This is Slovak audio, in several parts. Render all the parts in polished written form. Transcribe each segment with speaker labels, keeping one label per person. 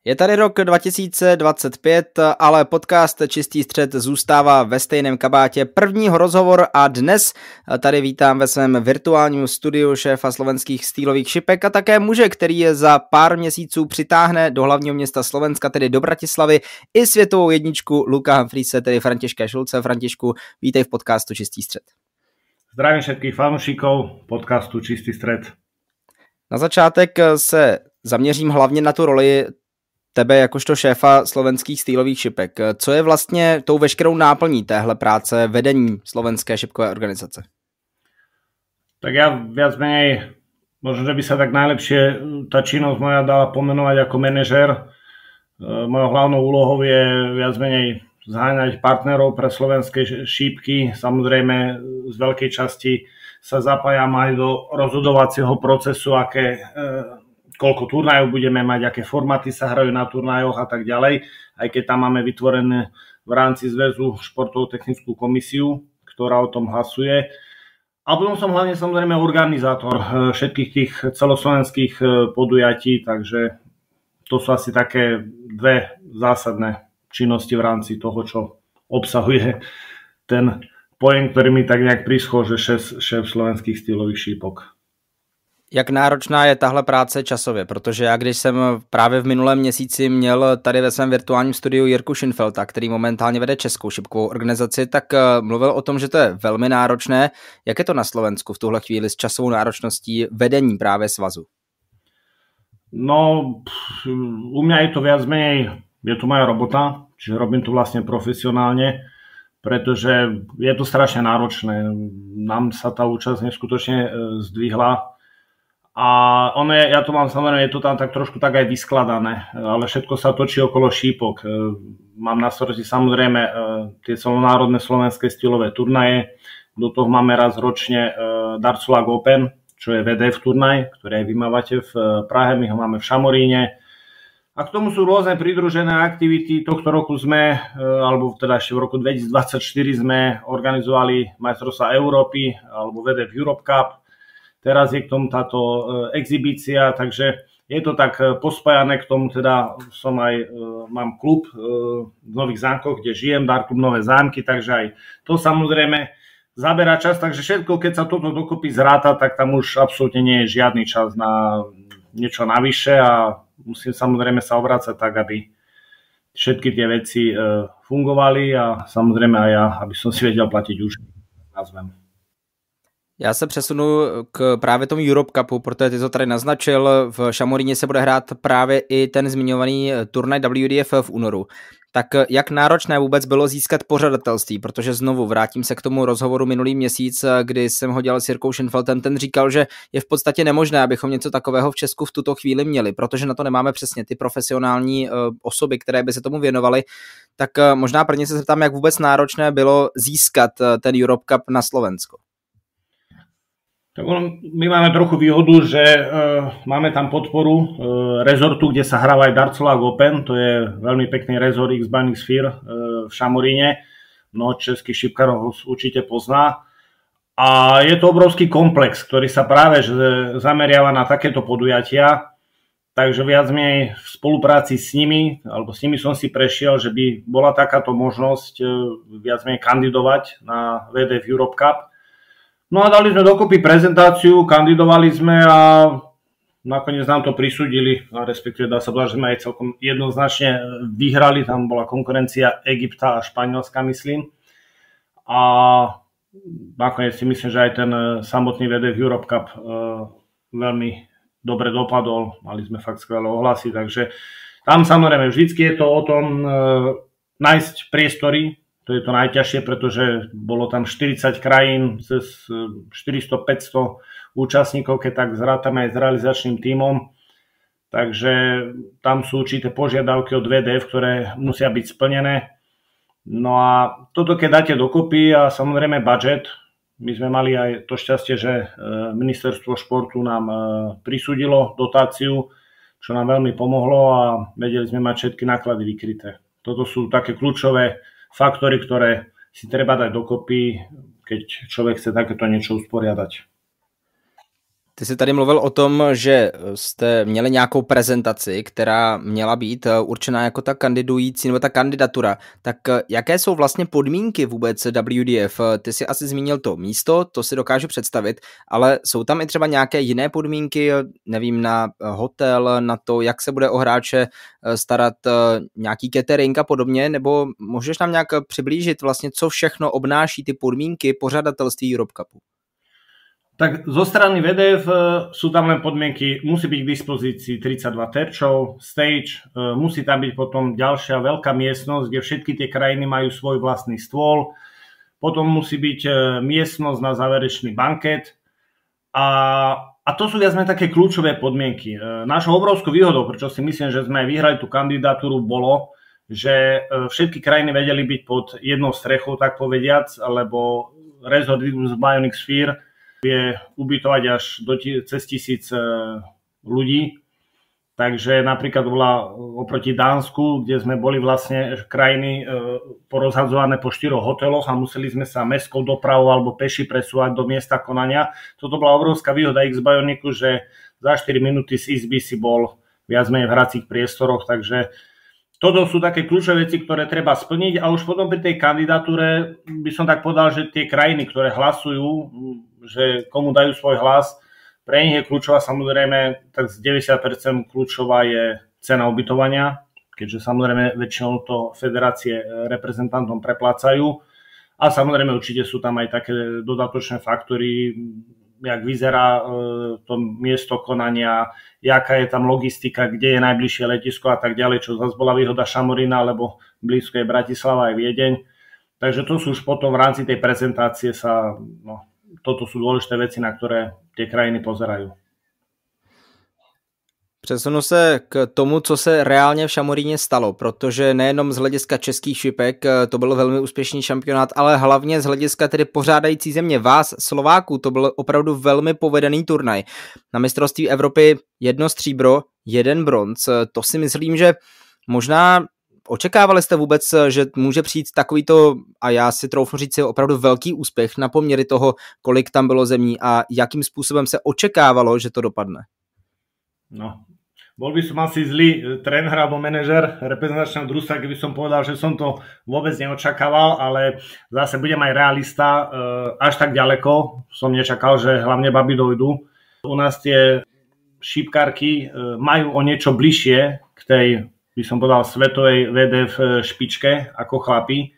Speaker 1: Je tady rok 2025, ale podcast Čistý střed zůstává ve stejném kabátě. Prvního rozhovor a dnes tady vítám ve svém virtuálním studiu šéfa slovenských stýlových šipek a také muže, který je za pár měsíců přitáhne do hlavního města Slovenska, tedy do Bratislavy, i světovou jedničku Luka Humphriese, tedy Františka Šulce. Františku, vítej v podcastu Čistý střed.
Speaker 2: Zdravím všetkých fanúšikov podcastu Čistý střed.
Speaker 1: Na začátek se zaměřím hlavně na tu roli tebe jakožto šéfa slovenských stýlových šipek. Co je vlastně tou veškerou náplní téhle práce vedení slovenské šipkové organizace?
Speaker 2: Tak ja viac menej, možno, že by sa tak najlepšie tá činnosť moja dala pomenovať ako manažér. Mojou hlavnou úlohou je viac menej zháňať partnerov pre slovenské šípky. Samozrejme z veľkej časti sa zapájam aj do rozhodovacieho procesu, koľko turnajov budeme mať, aké formáty sa hrajú na turnajoch a tak ďalej. Aj keď tam máme vytvorené v rámci zväzu športovú technickú komisiu, ktorá o tom hlasuje. A potom som hlavne samozrejme organizátor všetkých tých celoslovenských podujatí, takže to sú asi také dve zásadné činnosti v rámci toho, čo obsahuje ten pojem, ktorý mi tak nejak prischol, že šéf slovenských stýlových šípok.
Speaker 1: Jak náročná je tahle práce časově? Protože já, když jsem právě v minulém měsíci měl tady ve svém virtuálním studiu Jirku Schinfelta, který momentálně vede Českou šipkovou organizaci, tak mluvil o tom, že to je velmi náročné. Jak je to na Slovensku v tuhle chvíli s časovou náročností vedení právě svazu?
Speaker 2: No, u mňa je to viac menej, je to moja robota, čiže robím to vlastne profesionálne, pretože je to strašne náročné. Nám sa tá účasť neskutočne zdvihla. A ja to mám samozrejme, je to tam tak trošku tak aj vyskladané, ale všetko sa točí okolo šípok. Mám na starosti samozrejme tie celonárodné slovenské stýlové turnaje, do toho máme raz ročne Dartslag Open, čo je VDF turnaj, ktorý aj vy mávate v Prahe, my ho máme v Šamoríne. A k tomu sú rôzne pridružené aktivity. Tohto roku sme, alebo teda ešte v roku 2024 sme organizovali majstrovstvá Európy, alebo VDF Europe Cup. Teraz je k tomu táto exhibícia, takže je to tak pospájané, k tomu teda mám klub v Nových Zámkoch, kde žijem, Dartklub Nové Zámky, takže aj to samozrejme zaberá čas, takže všetko, keď sa toto dokopy zráta, tak tam už absolútne nie je žiadny čas na niečo navyše a musím samozrejme sa obrácať tak, aby všetky tie veci fungovali a samozrejme aj ja, aby som si vedel platiť už nazvem.
Speaker 1: Já se přesunu k právě tomu Europe Cupu, protože ty to tady naznačil, v Šamoríně se bude hrát právě i ten zmiňovaný turnaj WDF v únoru. Tak jak náročné vůbec bylo získat pořadatelství, protože znovu vrátím se k tomu rozhovoru minulý měsíc, kdy jsem ho dělal s Jirkou Schinfeltem, ten říkal, že je v podstatě nemožné, abychom něco takového v Česku v tuto chvíli měli, protože na to nemáme přesně ty profesionální osoby, které by se tomu věnovaly. Tak možná prvně se zeptám, jak vůbec náročné bylo získat ten Europe Cup na Slovensko.
Speaker 2: Tak my máme trochu výhodu, že máme tam podporu rezortu, kde sa hráva aj Dartslag Open, to je veľmi pekný rezort X-Binding Sphere v Šamoríne, mnoho českých šipkárov určite pozná. A je to obrovský komplex, ktorý sa práve zameriava na takéto podujatia, takže viac menej v spolupráci s nimi, alebo s nimi som si prešiel, že by bola takáto možnosť viac menej kandidovať na VDF Europe Cup. No a dali sme dokopy prezentáciu, kandidovali sme a nakoniec nám to prisúdili, a respektíve dá sa povedať, že sme aj celkom jednoznačne vyhrali, tam bola konkurencia Egypta a Španielska, myslím. A nakoniec si myslím, že aj ten samotný VDF Europe Cup veľmi dobre dopadol, mali sme fakt skvelé ohlasy, takže tam samozrejme vždycky je to o tom nájsť priestory. To je to najťažšie, pretože bolo tam 40 krajín, cez 400-500 účastníkov, keď tak zrátame aj s realizačným tímom. Takže tam sú určité požiadavky od VDF, ktoré musia byť splnené. No a toto keď dáte dokopy a samozrejme budget, my sme mali aj to šťastie, že ministerstvo športu nám prisúdilo dotáciu, čo nám veľmi pomohlo a vedeli sme mať všetky náklady vykryté. Toto sú také kľúčové faktory, ktoré si treba dať dokopy, keď človek chce takéto niečo usporiadať.
Speaker 1: Ty jsi tady mluvil o tom, že jste měli nějakou prezentaci, která měla být určená jako ta kandidující nebo ta kandidatura. Tak jaké jsou vlastně podmínky vůbec WDF? Ty jsi asi zmínil to místo, to si dokážu představit, ale jsou tam i třeba nějaké jiné podmínky, nevím, na hotel, na to, jak se bude o hráče starat nějaký catering a podobně, nebo můžeš nám nějak přiblížit vlastně, co všechno obnáší ty podmínky pořadatelství Europe Cupu?
Speaker 2: Tak zo strany VDF sú tam len podmienky, musí byť k dispozícii 32 terčov, stage, musí tam byť potom ďalšia veľká miestnosť, kde všetky tie krajiny majú svoj vlastný stôl, potom musí byť miestnosť na záverečný banket a to sú viac menej také kľúčové podmienky. Našou obrovskou výhodou, prečo si myslím, že sme aj vyhrali tú kandidatúru, bolo, že všetky krajiny vedeli byť pod jednou strechou, tak povediac, lebo Resort Bionic Sphere vie ubytovať až cez 1000 ľudí. Takže napríklad bola oproti Dánsku, kde sme boli vlastne krajiny porozhadzované po 4 hoteloch a museli sme sa mestskou dopravou alebo peši presúvať do miesta konania. Toto bola obrovská výhoda X-Bionicu, že za 4 minúty z izby si bol viac menej v hracích priestoroch, takže toto sú také kľúčové veci, ktoré treba splniť a už potom pri tej kandidatúre by som tak povedal, že tie krajiny, ktoré hlasujú, že komu dajú svoj hlas, pre nich je kľúčová samozrejme, tak z 90% kľúčová je cena ubytovania, keďže samozrejme väčšinou to federácie reprezentantom preplácajú a samozrejme určite sú tam aj také dodatočné faktory, jak vyzerá to miesto konania, jaká je tam logistika, kde je najbližšie letisko a tak ďalej, čo zase bola výhoda Šamorína, lebo blízko je Bratislava aj Viedeň. Takže to sú už potom v rámci tej prezentácie toto sú dôležité veci, na ktoré tie krajiny pozerajú.
Speaker 1: Přesunu se k tomu, co se reálně v Šamoríně stalo, protože nejenom z hlediska českých šipek to byl velmi úspěšný šampionát, ale hlavně z hlediska tedy pořádající země vás, Slováků, to byl opravdu velmi povedený turnaj. Na mistrovství Evropy 1 stříbro, 1 bronz. To si myslím, že možná očekávali jste vůbec, že může přijít takovýto, a já si troufnu říct, opravdu velký úspěch na poměry toho, kolik tam bylo zemí a jakým způsobem se očekávalo, že to dopadne?
Speaker 2: No, bol by som asi zlý tréner alebo manažer reprezentačného družstva, keby som povedal, že som to vôbec neočakával, ale zase budem aj realista, až tak ďaleko som nečakal, že hlavne baby dojdú. U nás tie šípkarky majú o niečo bližšie k tej, by som povedal, svetovej VDF špičke ako chlapi,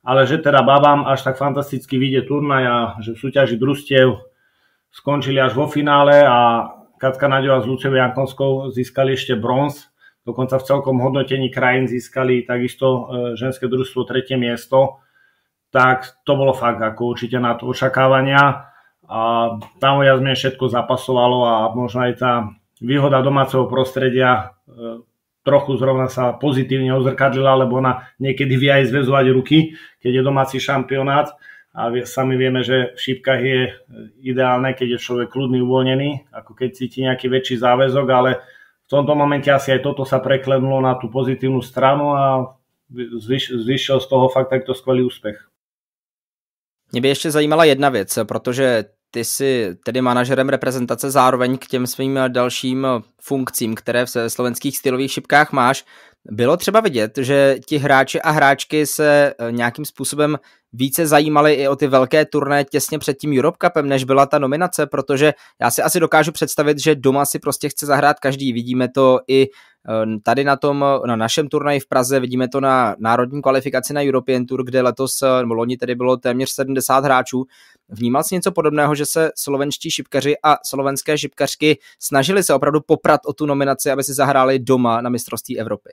Speaker 2: ale že teda babám až tak fantasticky vyjde turnaj a že v súťaži družstiev skončili až vo finále a Katka Naďová s Luciou Jankonskou získali ešte bronz, dokonca v celkom hodnotení krajín získali takisto ženské družstvo 3. miesto, tak to bolo fakt ako určite na to očakávania a tam viac menej všetko zapasovalo a možno aj tá výhoda domáceho prostredia trochu zrovna sa pozitívne odzrkadlila, lebo ona niekedy vie aj zväzovať ruky, keď je domáci šampionát. A sami vieme, že v šípkach je ideálne, keď je človek kľudný, uvoľnený, ako keď cíti nejaký väčší záväzok, ale v tomto momente asi aj toto sa preklenulo na tú pozitívnu stranu a zvyšil z toho fakt takto skvelý úspech.
Speaker 1: Mě by ještě zajímala jedna věc, protože ty jsi tedy manažerem reprezentace zároveň k těm svým dalším funkcím, které v slovenských stylových šipkách máš. Bylo třeba vidět, že ti hráči a hráčky se nějakým způsobem více zajímali i o ty velké turné těsně před tím Europe Cupem, než byla ta nominace, protože já si asi dokážu představit, že doma si prostě chce zahrát každý. Vidíme to i tady na našem turnaji v Praze, vidíme to na národní kvalifikaci na European Tour, kde letos, nebo loni tedy bylo téměř 70 hráčů. Vnímal jsi něco podobného, že se slovenští šipkaři a slovenské šipkařky snažili se opravdu poprat o tu nominaci, aby si zahráli doma na mistrovství Evropy?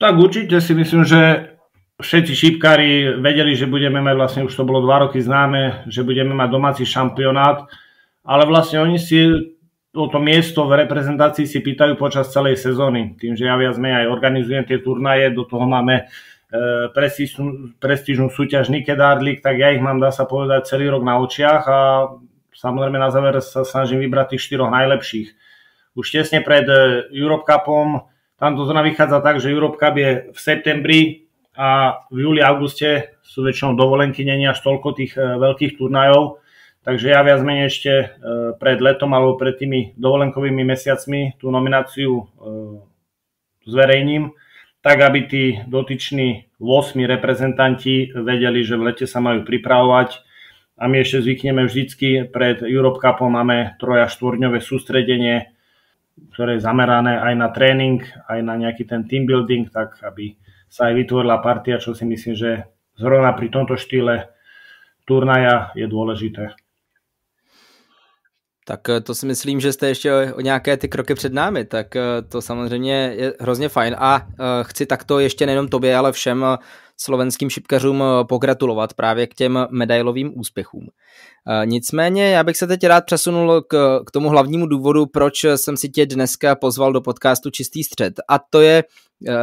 Speaker 2: Tak určite si myslím, že všetci šípkári vedeli, že budeme mať, vlastne už to bolo 2 roky známe, že budeme mať domáci šampionát, ale vlastne oni si o to miesto v reprezentácii si pýtajú počas celej sezóny. Tým, že ja viac menej aj organizujem tie turnaje, do toho máme prestížnu súťaž Nikedar League, tak ja ich mám, dá sa povedať, celý rok na očiach a samozrejme na záver sa snažím vybrať tých 4 najlepších. Už tesne pred Europe Cupom tam to zrovna vychádza tak, že Europe Cup je v septembri a v júli, auguste sú väčšinou dovolenky, nie až toľko tých veľkých turnajov. Takže ja viac menej ešte pred letom alebo pred tými dovolenkovými mesiacmi tú nomináciu zverejním, tak aby tí dotyční 8 reprezentanti vedeli, že v lete sa majú pripravovať. A my ešte zvykneme vždycky pred Europe Cupom máme 3- a 4-dňové sústredenie, ktoré je zamerané aj na tréning, aj na nejaký ten team building, tak aby sa aj vytvorila partia, čo si myslím, že zrovna pri tomto štýle turnaja je dôležité.
Speaker 1: Tak to si myslím, že jste ještě o nějaké ty kroky před námi, tak to samozřejmě je hrozně fajn a chci takto ještě nejenom tobě, ale všem slovenským šipkařům pogratulovat právě k těm medailovým úspěchům. Nicméně já bych se teď rád přesunul k tomu hlavnímu důvodu, proč jsem si tě dneska pozval do podcastu Čistý střed, a to je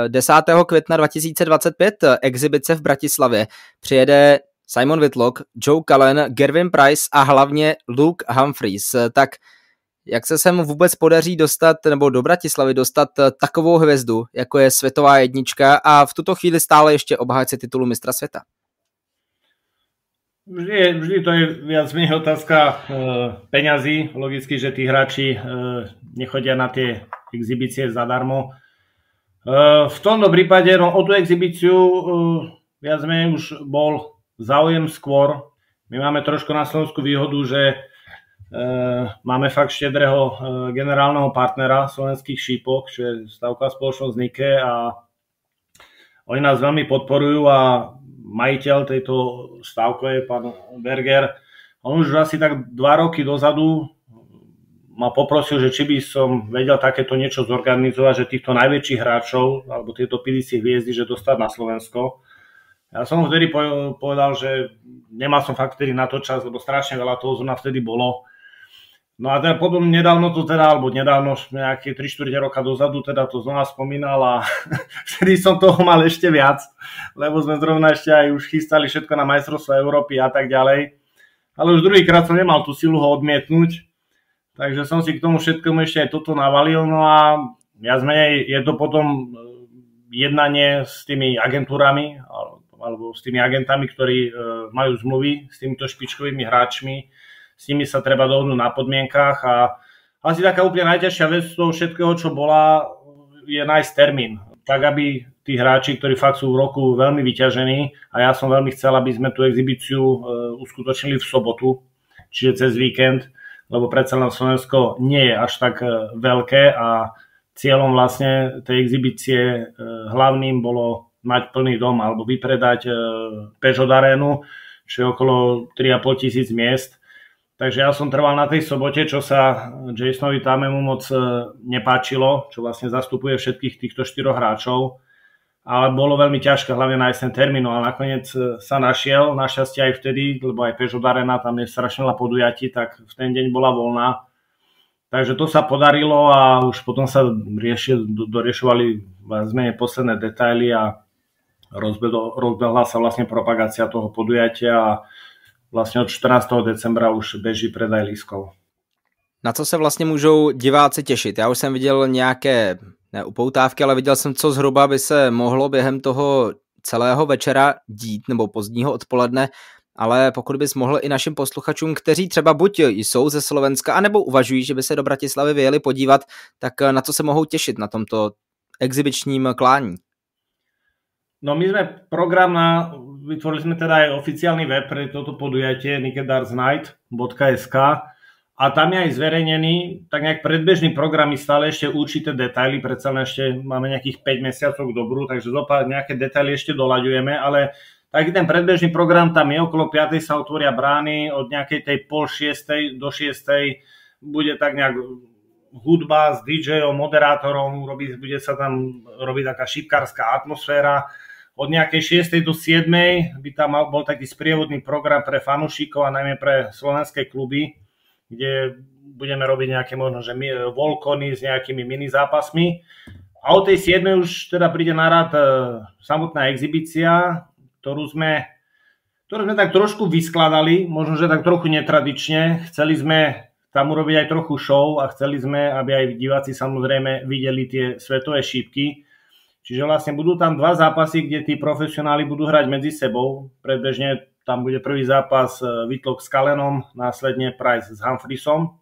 Speaker 1: 10. května 2025 exibice v Bratislavě. Přijede Simon Whitlock, Joe Cullen, Gervin Price a hlavně Luke Humphries. Tak jak se sem vůbec podaří dostat, nebo do Bratislavy dostat takovou hvězdu, jako je světová jednička a v tuto chvíli stále ještě obhájce titulu mistra světa?
Speaker 2: Vždy to je viac menej otázka peňazí. Logicky, že tí hráči nechodia na tie exhibície zadarmo. V tomto prípade o tú exhibíciu viac menej už bol záujem skôr. My máme trošku na Slovensku výhodu, že máme fakt štedrého generálneho partnera slovenských šípok, čo je stavková spoločnosť Nike, a oni nás veľmi podporujú a majiteľ tejto stavkovej, pán Berger, on už asi tak 2 roky dozadu ma poprosil, že či by som vedel takéto niečo zorganizovať, že týchto najväčších hráčov, alebo tieto PDC hviezdy, že dostať na Slovensko. Ja som mu vtedy povedal, že nemal som fakt vtedy na to čas, lebo strašne veľa toho zrovna vtedy bolo. No a teda potom nedávno, nejaké 3-4 roka dozadu teda to znova spomínal a vtedy som toho mal ešte viac, lebo sme zrovna ešte aj už chystali všetko na majstrovstvá Európy a tak ďalej. Ale už druhýkrát som nemal tú silu ho odmietnúť, takže som si k tomu všetkému ešte aj toto navalil. No a viac menej je to potom jednanie s tými agentúrami alebo s tými agentami, ktorí majú zmluvy s týmito špičkovými hráčmi. S nimi sa treba dohodnúť na podmienkách a asi taká úplne najťažšia vec z toho všetkého, čo bola, je nájsť termín. Tak, aby tí hráči, ktorí fakt sú v roku veľmi vyťažení, a ja som veľmi chcel, aby sme tú exhibíciu uskutočnili v sobotu, čiže cez víkend, lebo predsa len Slovensko nie je až tak veľké a cieľom vlastne tej exhibície hlavným bolo mať plný dom alebo vypredať Peugeot Arénu, čo je okolo 3,5 tisíc miest. Takže ja som trval na tej sobote, čo sa Jasonovi Tamemu moc nepáčilo, čo vlastne zastupuje všetkých týchto 4 hráčov. Ale bolo veľmi ťažké hlavne nájsť ten termín, ale nakoniec sa našiel. Našťastie aj vtedy, lebo aj Peugeot Arena, tam je strašne veľa podujatí, tak v ten deň bola voľná. Takže to sa podarilo a už potom sa doriešovali zmene posledné detaily a rozbehla sa vlastne propagácia toho podujatia a vlastne od 14. decembra už beží predaj lístkov.
Speaker 1: Na co se vlastně můžou diváci těšit? Já už jsem viděl nějaké, ne upoutávky, ale viděl jsem, co zhruba by se mohlo během toho celého večera dít, nebo pozdního odpoledne, ale pokud bys mohl i našim posluchačům, kteří třeba buď jsou ze Slovenska, anebo uvažují, že by se do Bratislavy vyjeli podívat, tak na co se mohou těšit na tomto exibičním klání?
Speaker 2: No my sme vytvorili sme teda aj oficiálny web pre toto podujatie nikedarsnight.sk a tam je aj zverejnený tak nejak predbežný program, stále ešte určité detaily, predsa ešte máme nejakých 5 mesiacov k dobru, takže nejaké detaily ešte doľaďujeme, ale taký ten predbežný program tam je, okolo 5. sa otvoria brány, od nejakej tej 5:30 do 6. bude tak nejak hudba s DJ-om, moderátorom, bude sa tam robiť taká šipkárska atmosféra. Od nejakej 6. do 7. by tam bol taký sprievodný program pre fanúšikov a najmä pre slovenské kluby, kde budeme robiť nejaké možno, že volkony s nejakými mini zápasmi. A od tej 7. už teda príde na rad samotná exhibícia, ktorú sme tak trošku vyskladali, možno, že tak trochu netradične. Chceli sme tam urobiť aj trochu show a chceli sme, aby aj diváci samozrejme videli tie svetové šípky. Čiže vlastne budú tam 2 zápasy, kde tí profesionáli budú hrať medzi sebou. Predbežne tam bude prvý zápas Whitlock s Cullenom, následne Price s Humphreysom.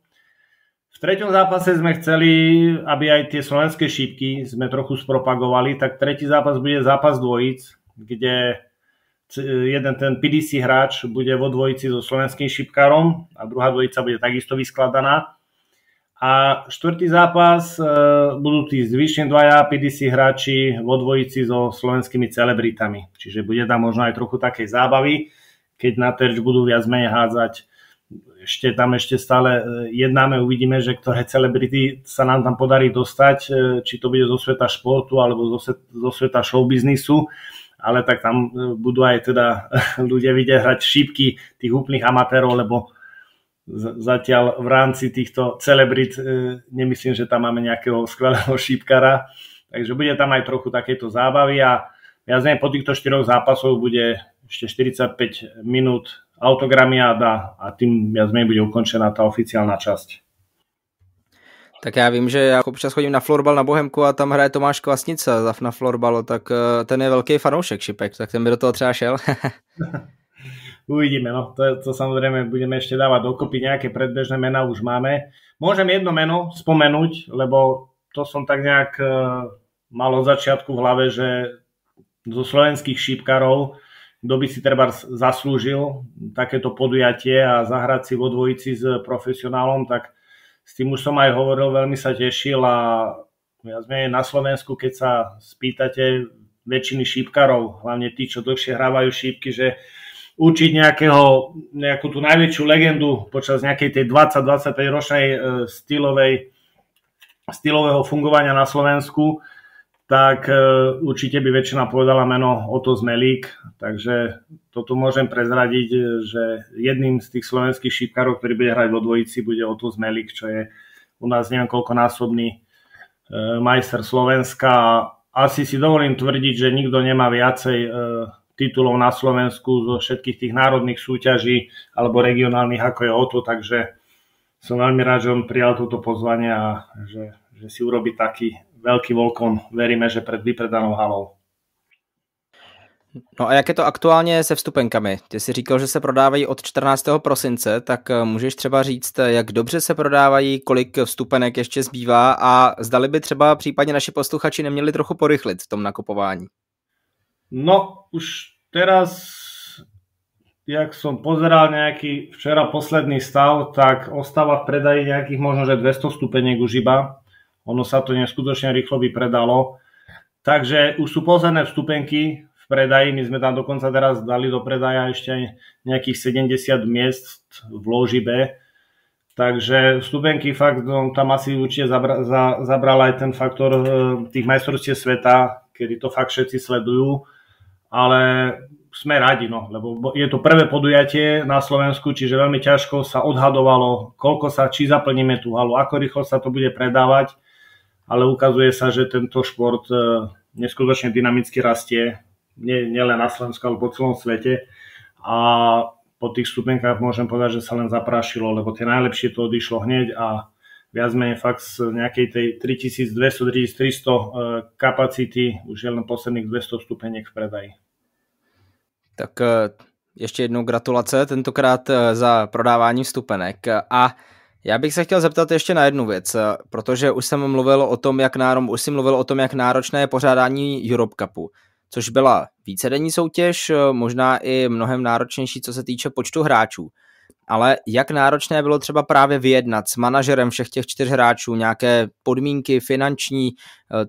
Speaker 2: V treťom zápase sme chceli, aby aj tie slovenské šípky sme trochu spropagovali, tak tretí zápas bude zápas dvojíc, kde jeden ten PDC hráč bude vo dvojici so slovenským šípkarom a druhá dvojica bude takisto vyskladaná. A štvrtý zápas budú tí zvyšní dvaja PDC hráči vo dvojici so slovenskými celebritami. Čiže bude tam možno aj trochu takej zábavy, keď na terč budú viac menej hádzať. Ešte stále jednáme, uvidíme, že ktoré celebrity sa nám tam podarí dostať, či to bude zo sveta športu alebo zo sveta showbiznisu, ale tak tam budú aj teda ľudia vidieť hrať šípky tých úplných amatérov, lebo zatiaľ v rámci týchto celebrit nemyslím, že tam máme nejakého skvelého šípkara, takže bude tam aj trochu takéto zábavy a viac menej po týchto 4 zápasoch bude ešte 45 minút autogramiáda a tým viac menej bude ukončená tá oficiálna časť.
Speaker 1: Tak já vím, že já občas chodím na florbal na Bohemku a tam hraje Tomáš Kvasnica na florbalu, tak ten je velký fanoušek šipek, tak ten by do toho třeba šel.
Speaker 2: Uvidíme, no to samozrejme budeme ešte dávať dokopy, nejaké predbežné mená už máme. Môžem jedno meno spomenúť, lebo to som tak nejak mal od začiatku v hlave, že zo slovenských šípkarov, kto by si treba zaslúžil takéto podujatie a zahrať si vo dvojici s profesionálom, tak s tým už som aj hovoril, veľmi sa tešil a ja sme na Slovensku, keď sa spýtate väčšiny šípkarov, hlavne tí, čo dlhšie hrávajú šípky, že učiť nejakú tú najväčšiu legendu počas nejakej tej 20-25 ročnej stylového fungovania na Slovensku, tak určite by väčšina povedala meno Otto Zmelík, takže toto môžem prezradiť, že jedným z tých slovenských šípkarov, ktorý bude hrať vo dvojici, bude Otto Zmelík, čo je u nás neviem koľkonásobný majster Slovenska a asi si dovolím tvrdiť, že nikto nemá viacej titulov na Slovensku zo všetkých tých národných súťaží alebo regionálnych ako je Otto, takže som veľmi rád, že on prijal toto pozvanie a že si urobí taký veľký volkon. Veríme, že pred vypredanou halou.
Speaker 1: No a jak je to aktuálně se vstupenkami? Ty jsi říkal, že se prodávají od 14. prosince, tak můžeš třeba říct, jak dobře se prodávají, kolik vstupenek ještě zbývá a zdali by třeba případně naši posluchači neměli trochu porychlit v tom nakupování?
Speaker 2: No, už teraz, jak som pozeral nejaký včera posledný stav, tak ostáva v predaji nejakých možno, že 200 stupeniek už iba. Ono sa to neskutočne rýchlo vypredalo. Takže už sú posledné vstupenky v predaji. My sme tam dokonca teraz dali do predaja ešte aj nejakých 70 miest v lóži B. Takže vstupenky fakt, tam asi určite zabral aj ten faktor tých majstrovstiev sveta, kedy to fakt všetci sledujú. Ale sme radi, no, lebo je to prvé podujatie na Slovensku, čiže veľmi ťažko sa odhadovalo, či zaplníme tú halu, ako rýchlo sa to bude predávať, ale ukazuje sa, že tento šport neskutočne dynamicky rastie, nielen na Slovensku, ale po celom svete a po tých stupenkách môžem povedať, že sa len zaprášilo, lebo tie najlepšie to odišlo hneď a viac menej fakt z nejakej tej 3200-3300 kapacity už je len posledných 200 stupeniek v predaji.
Speaker 1: Tak ještě jednou gratulace, tentokrát za prodávání vstupenek. A já bych se chtěl zeptat ještě na jednu věc, protože už jsem mluvil o tom, jak náročné je pořádání Europe Cupu, což byla vícedenní soutěž, možná i mnohem náročnější, co se týče počtu hráčů. Ale jak náročné bylo třeba právě vyjednat s manažerem všech těch 4 hráčů, nějaké podmínky finanční,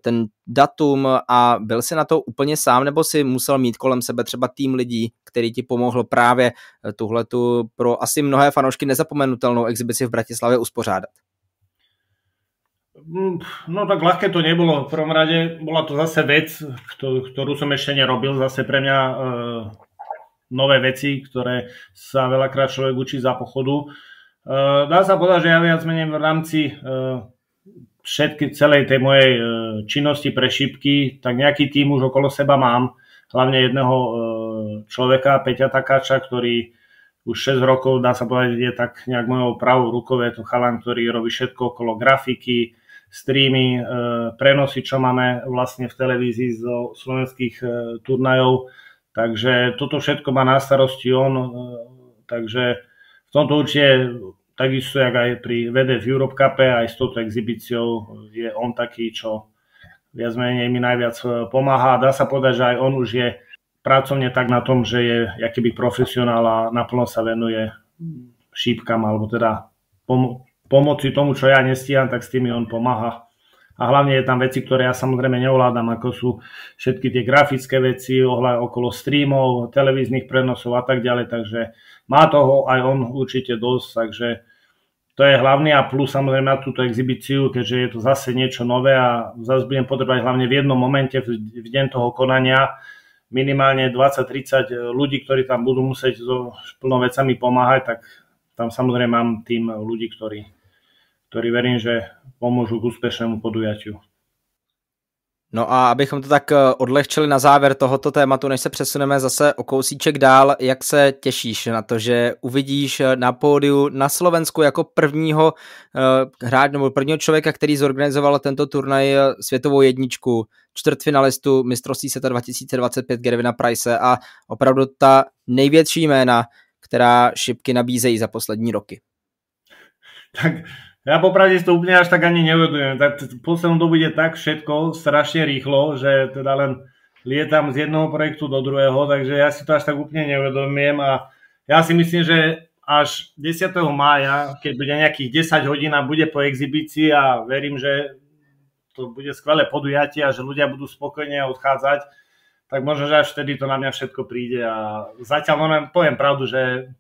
Speaker 1: ten datum a byl jsi na to úplně sám, nebo si musel mít kolem sebe třeba tým lidí, který ti pomohl právě tuhletu pro asi mnohé fanoušky nezapomenutelnou exibici v Bratislavě uspořádat?
Speaker 2: No tak ľahké to nebolo. V prvom rade bola to zase vec, ktorú som ešte nerobil. Zase pre mňa nové veci, ktoré sa veľakrát človek učí za pochodu. Dá sa povedať, že ja viac menej v rámci celej tej mojej činnosti pre šípky, tak nejaký tým už okolo seba mám. Hlavne jedného človeka, Peťa Takáča, ktorý už 6 rokov, dá sa povedať, je tak nejak mojou pravou rukou. Je to chalan, ktorý robí všetko okolo grafiky, streamy, prenosy, čo máme vlastne v televízii zo slovenských turnajov. Takže toto všetko má na starosti on, takže v tomto určite takisto, jak aj pri VDF Europe Cupe, aj s touto exhibíciou je on taký, čo viac menej mi najviac pomáha. Dá sa povedať, že aj on už je pracovne tak na tom, že je akýby profesionál a naplno sa venuje šípkam, alebo teda pomoci tomu, čo ja nestíham, tak s tými on pomáha. A hlavne je tam veci, ktoré ja samozrejme neovládam, ako sú všetky tie grafické veci okolo streamov, televíznych prenosov a tak ďalej, takže má toho aj on určite dosť, takže to je hlavný a plus samozrejme na túto exhibíciu, keďže je to zase niečo nové a zase budem potrebovať hlavne v jednom momente v deň toho konania minimálne 20-30 ľudí, ktorí tam budú musieť so plnou vecami pomáhať, tak tam samozrejme mám tým ľudí, ktorí verím, že pomôžu k úspešnému podujatiu.
Speaker 1: No a abychom to tak odlehčili na závěr tohoto tématu, než se přesuneme zase o kousíček dál, jak se těšíš na to, že uvidíš na pódiu na Slovensku jako prvního hráče nebo prvního člověka, který zorganizoval tento turnaj světovou jedničku, čtvrtfinalistu mistrovství světa 2025 Gervina Price a opravdu ta největší jména, která šipky nabízejí za poslední roky.
Speaker 2: Tak ja popravde si to úplne až tak ani neuvedomujem. Tak v poslednom dobu ide tak všetko strašne rýchlo, že teda len lietam z jednoho projektu do druhého, takže ja si to až tak úplne neuvedomujem a ja si myslím, že až 10. mája, keď bude nejakých 10 hodín a bude po exhibícii a verím, že to bude skvelé podujatie a že ľudia budú spokojne odchádzať, tak možno, že až vtedy to na mňa všetko príde a zatiaľ poviem pravdu, že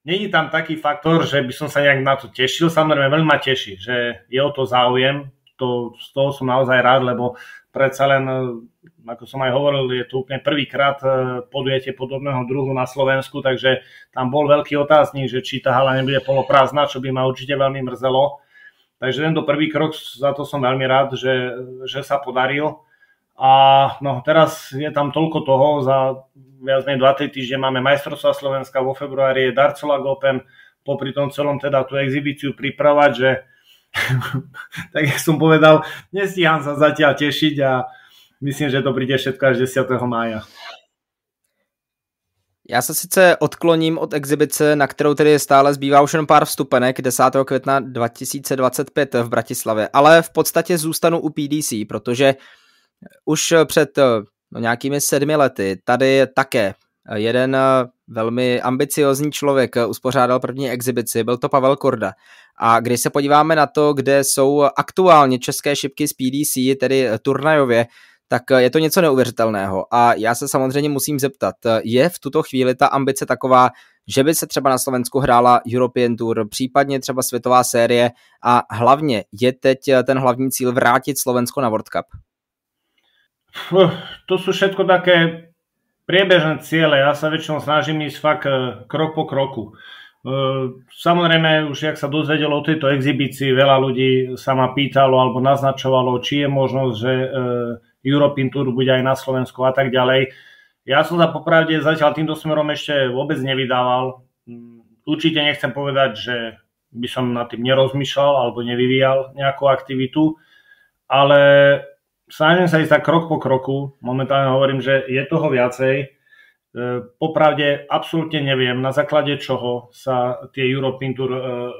Speaker 2: není tam taký faktor, že by som sa nejak na to tešil. Samozrejme, veľmi ma teší, že je o to záujem. Z toho som naozaj rád, lebo predsa len, ako som aj hovoril, je to úplne prvýkrát podujatie podobného druhu na Slovensku, takže tam bol veľký otáznik, že či tá hala nebude poloprázdna, čo by ma určite veľmi mrzelo. Takže tento prvý krok, za to som veľmi rád, že sa podaril. A no, teraz je tam toľko toho, za viac menej 2-3 týždne máme majstrovstvá Slovenska, vo februári je Dartslag Open, popri tom celom teda tú exhibíciu pripravať, že tak jak som povedal, nestíham sa zatiaľ tešiť a myslím, že to príde všetko až 10. mája.
Speaker 1: Já se sice odkloním od exibice, na kterou tedy stále zbývá už jen pár vstupenek 10. května 2025 v Bratislavě, ale v podstatě zůstanu u PDC, protože už před nějakými 7 lety tady také jeden velmi ambiciozní člověk uspořádal první exibici, byl to Pavel Korda. A když se podíváme na to, kde jsou aktuálně české šipky z PDC, tedy turnajově, tak je to něco neuvěřitelného. A já se samozřejmě musím zeptat, je v tuto chvíli ta ambice taková, že by se třeba na Slovensku hrála European Tour, případně třeba světová série a hlavně je teď ten hlavní cíl vrátit Slovensko na World Cup?
Speaker 2: To sú všetko také priebežné ciele. Ja sa väčšinou snažím ísť fakt krok po kroku. Samozrejme, už jak sa dozvedelo o tejto exhibícii, veľa ľudí sa ma pýtalo alebo naznačovalo, či je možnosť, že European Tour bude aj na Slovensku a tak ďalej. Ja som sa popravde zatiaľ týmto smerom ešte vôbec nevydával. Určite nechcem povedať, že by som nad tým nerozmýšľal alebo nevyvíjal nejakú aktivitu, ale snažím sa ísť tak krok po kroku. Momentálne hovorím, že je toho viacej. Popravde absolútne neviem, na základe čoho sa tie European Tour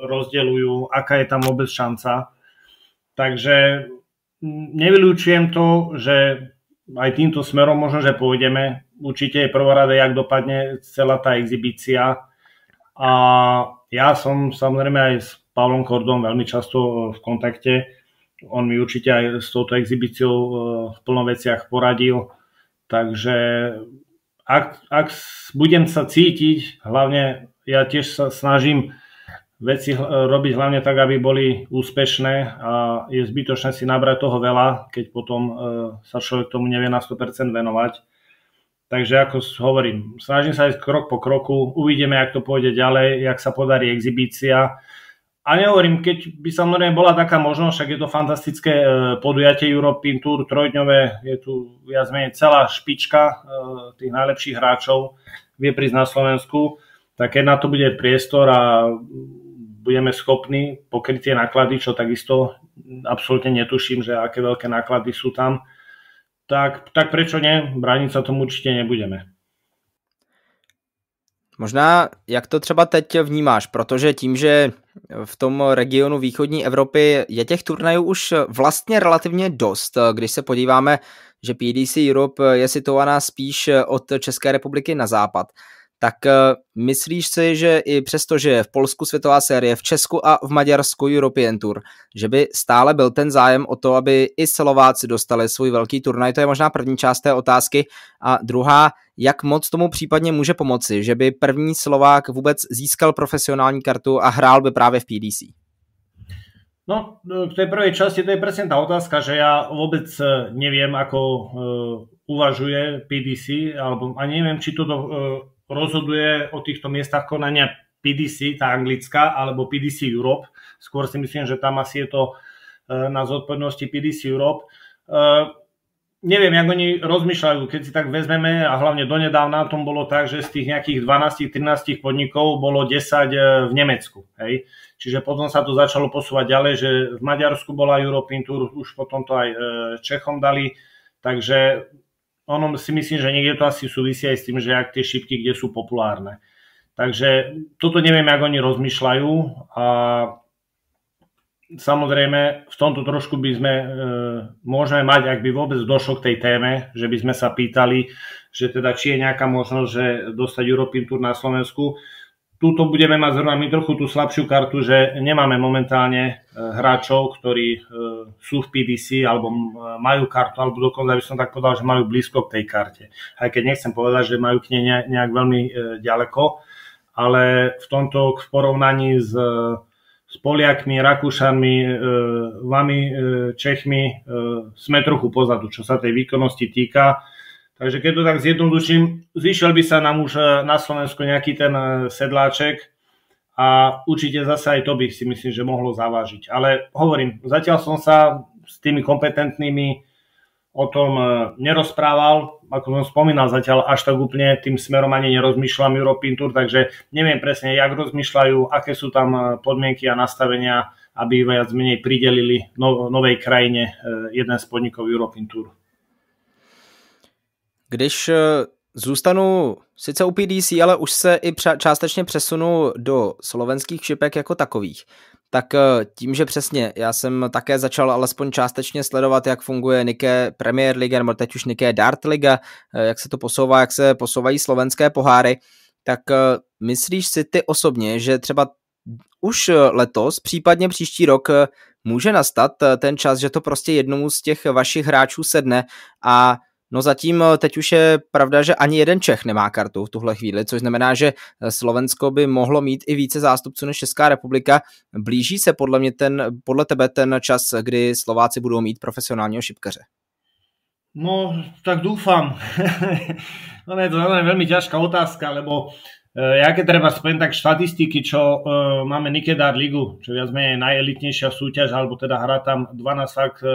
Speaker 2: rozdeľujú, aká je tam vôbec šanca. Takže nevylučujem to, že aj týmto smerom možno, že pôjdeme. Určite je prvorade, jak dopadne celá tá exhibícia. A ja som samozrejme aj s Pavlom Kordom veľmi často v kontakte. On mi určite aj s touto exhibíciou v plno veciach poradil. Takže ak budem sa cítiť, hlavne ja tiež sa snažím veci robiť hlavne tak, aby boli úspešné a je zbytočné si nabrať toho veľa, keď potom sa človek tomu nevie na 100% venovať. Takže ako hovorím, snažím sa ísť krok po kroku, uvidíme, jak to pôjde ďalej, jak sa podarí exhibícia. A nehovorím, keď by samozrejme bola taká možnosť, však je to fantastické podujatie European Tour, trojdňové, je tu viac menej celá špička tých najlepších hráčov, vie prísť na Slovensku, tak keď na to bude priestor a budeme schopní pokryť tie náklady, čo takisto absolútne netuším, že aké veľké náklady sú tam, tak prečo nie? Brániť sa tomu určite nebudeme.
Speaker 1: Možná, jak to třeba teď vnímáš, protože tím, že v tom regionu východní Evropy je těch turnajů už vlastně relativně dost, když se podíváme, že PDC Europe je situovaná spíš od České republiky na západ, tak myslíš si, že i přesto, že je v Polsku světová série, v Česku a v Maďarsku European Tour, že by stále byl ten zájem o to, aby i Slováci dostali svůj velký turnaj? To je možná první část té otázky. A druhá, jak moc tomu případně může pomoci, že by první Slovák vůbec získal profesionální kartu a hrál by právě v PDC?
Speaker 2: No, v tej prvej časti to je presne tá otázka, že ja vôbec neviem, ako uvažuje PDC, alebo ani neviem, či to rozhoduje o týchto miestach konania PDC, tá anglická, alebo PDC Europe. Skôr si myslím, že tam asi je to na zodpovednosti PDC Europe. Neviem, jak oni rozmýšľajú, keď si tak vezmeme, a hlavne donedávna tom bolo tak, že z tých nejakých 12-13 podnikov bolo 10 v Nemecku. Hej? Čiže potom sa to začalo posúvať ďalej, že v Maďarsku bola European Tour, už potom to aj Čechom dali, takže ono si myslím, že niekde to asi súvisí aj s tým, že ak tie šipky, kde sú populárne. Takže toto neviem, jak oni rozmýšľajú a samozrejme v tomto trošku by sme môžeme mať, ak by vôbec došlo k tej téme, že by sme sa pýtali, že teda či je nejaká možnosť, že dostať European Tour na Slovensku. Tuto budeme mať zrovna my trochu tú slabšiu kartu, že nemáme momentálne hráčov, ktorí sú v PDC alebo majú kartu, alebo dokonca by som tak povedal, že majú blízko k tej karte. Aj keď nechcem povedať, že majú k nej nejak veľmi ďaleko, ale v tomto v porovnaní s Poliakmi, Rakúšanmi, vami, Čechmi sme trochu pozadu, čo sa tej výkonnosti týka. Takže keď to tak zjednoduším, zišiel by sa nám už na Slovensku nejaký ten sedláček a určite zase aj to by si myslím, že mohlo zavážiť. Ale hovorím, zatiaľ som sa s tými kompetentnými o tom nerozprával, ako som spomínal, zatiaľ až tak úplne tým smerom ani nerozmýšľam European Tour, takže neviem presne, jak rozmýšľajú, aké sú tam podmienky a nastavenia, aby viac menej pridelili novej krajine jeden z podnikov European Tour.
Speaker 1: Když zůstanu sice u PDC, ale už se i částečně přesunu do slovenských šipek jako takových, tak tím, že přesně já jsem také začal alespoň částečně sledovat, jak funguje Nike Premier Liga, nebo teď už Nike Dart Liga, jak se to posouvá, jak se posouvají slovenské poháry, tak myslíš si ty osobně, že třeba už letos, případně příští rok může nastat ten čas, že to prostě jednomu z těch vašich hráčů sedne a no zatím teď už je pravda, že ani jeden Čech nemá kartu v tuhle chvíli, což znamená, že Slovensko by mohlo mít i více zástupců než Česká republika. Blíží se podle tebe ten čas, kdy Slováci budou mít profesionálního šipkaře?
Speaker 2: No, tak dúfam. No, je to veľmi ťažká otázka, lebo keď treba spomenúť tak štatistiky, čo máme Nike Dart Ligu, čo viac menej najelitnejšia súťaž, alebo teda hrá tam 12 fakt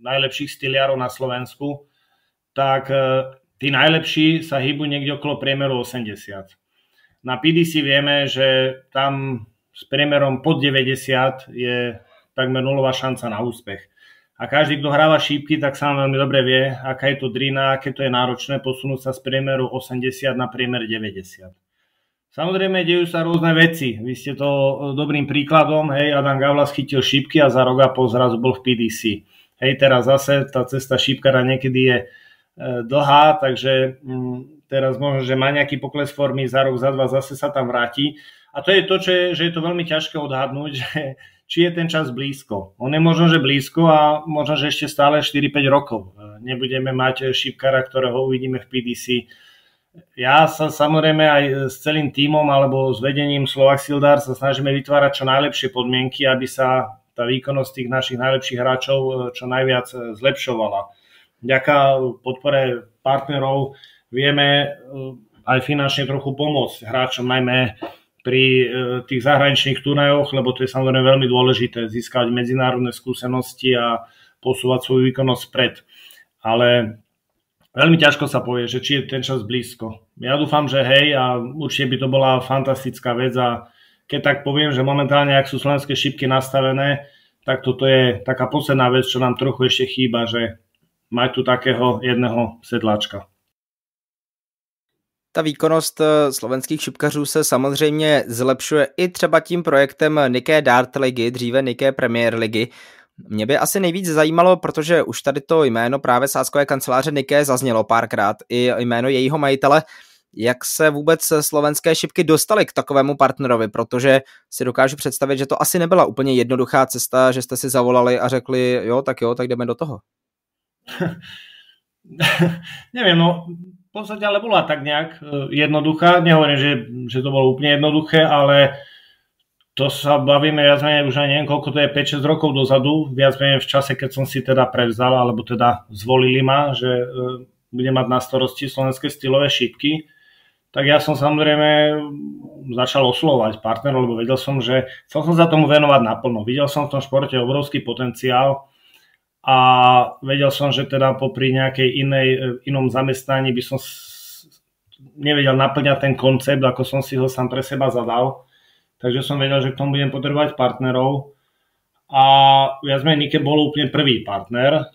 Speaker 2: najlepších styliarov na Slovensku, tak tí najlepší sa hýbu niekde okolo priemeru 80. Na PDC vieme, že tam s priemerom pod 90 je takmer nulová šanca na úspech. A každý, kto hráva šípky, tak sám veľmi dobre vie, aká je to drina, aké to je náročné posunúť sa z priemeru 80 na priemer 90. Samozrejme, dejú sa rôzne veci. Vy ste to dobrým príkladom, hej, Adam Gavlas chytil šípky a za rok a pol zrazu bol v PDC. Hej, teraz zase tá cesta šípkara niekedy je dlhá, takže teraz možno, že má nejaký pokles formy, za rok, za dva zase sa tam vráti. A to je to, že je to veľmi ťažké odhadnúť, že či je ten čas blízko. On je možno, že blízko a možno, že ešte stále 4-5 rokov. Nebudeme mať šípkara, ktorého uvidíme v PDC. Ja sa samozrejme aj s celým tímom alebo s vedením Slovak Sildar sa snažíme vytvárať čo najlepšie podmienky, aby sa tá výkonnosť tých našich najlepších hráčov čo najviac zlepšovala. Vďaka podpore partnerov vieme aj finančne trochu pomôcť hráčom, najmä pri tých zahraničných turnajoch, lebo to je samozrejme veľmi dôležité získať medzinárodné skúsenosti a posúvať svoju výkonnosť vpred. Ale veľmi ťažko sa povie, že či je ten čas blízko. Ja dúfam, že hej, a určite by to bola fantastická vec a keď tak poviem, že momentálne, ak sú slovenské šipky nastavené, tak toto je taká posledná vec, čo nám trochu ešte chýba, že mať tu takého jedného sedláčka.
Speaker 1: Ta výkonnost slovenských šipkařů se samozřejmě zlepšuje i třeba tím projektem Niké Dart ligy, dříve Niké Premier ligy. Mě by asi nejvíc zajímalo, protože už tady to jméno právě sáskové kanceláře Niké zaznělo párkrát, i jméno jejího majitele, jak se vůbec slovenské šipky dostaly k takovému partnerovi, protože si dokážu představit, že to asi nebyla úplně jednoduchá cesta, že jste si zavolali a řekli, jo, tak jdeme do toho.
Speaker 2: Neviem, no v podstate ale bola tak nejak jednoduchá. Nehovorím, že to bolo úplne jednoduché, ale to sa bavíme viac menej už aj neviem, koľko to je 5-6 rokov dozadu, viac menej v čase, keď som si teda prevzal, alebo teda zvolili ma, že budem mať na starosti slovenské stylové šipky, tak ja som samozrejme začal oslovovať partnerov, lebo vedel som, že chcel som sa tomu venovať naplno. Videl som v tom športe obrovský potenciál a vedel som, že teda popri nejakej inom zamestnaní by som nevedel naplňať ten koncept, ako som si ho sám pre seba zadal. Takže som vedel, že k tomu budem potrebovať partnerov. A viac menej Nike bol úplne prvý partner.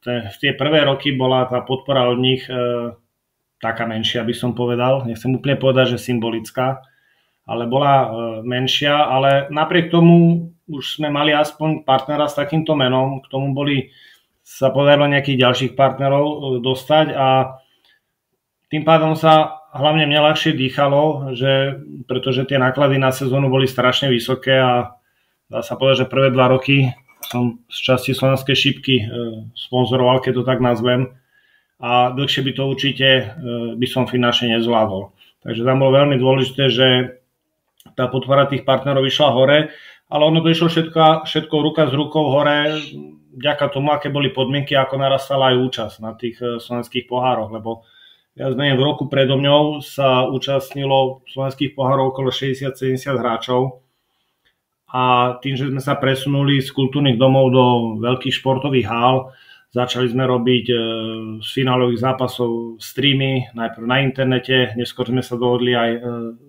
Speaker 2: V tie prvé roky bola tá podpora od nich taká menšia, by som povedal. Nechcem úplne povedať, že symbolická, ale bola menšia. Ale napriek tomu už sme mali aspoň partnera s takýmto menom. K tomu sa podarilo nejakých ďalších partnerov dostať a tým pádom sa hlavne mne ľahšie dýchalo, pretože tie náklady na sezónu boli strašne vysoké a dá sa povedať, že prvé 2 roky som z časti slovenskej šipky sponzoroval, keď to tak nazvem, a dlhšie by to určite by som finančne nezvládol. Takže tam bolo veľmi dôležité, že tá podpora tých partnerov išla hore, ale ono to išlo všetko ruka s rukou hore vďaka tomu, aké boli podmienky, ako narastala aj účasť na tých slovenských pohároch, lebo viac menej v roku predo mňou sa účastnilo slovenských pohárov okolo 60-70 hráčov a tým, že sme sa presunuli z kultúrnych domov do veľkých športových hál, začali sme robiť z finálových zápasov streamy, najprv na internete, neskôr sme sa dohodli aj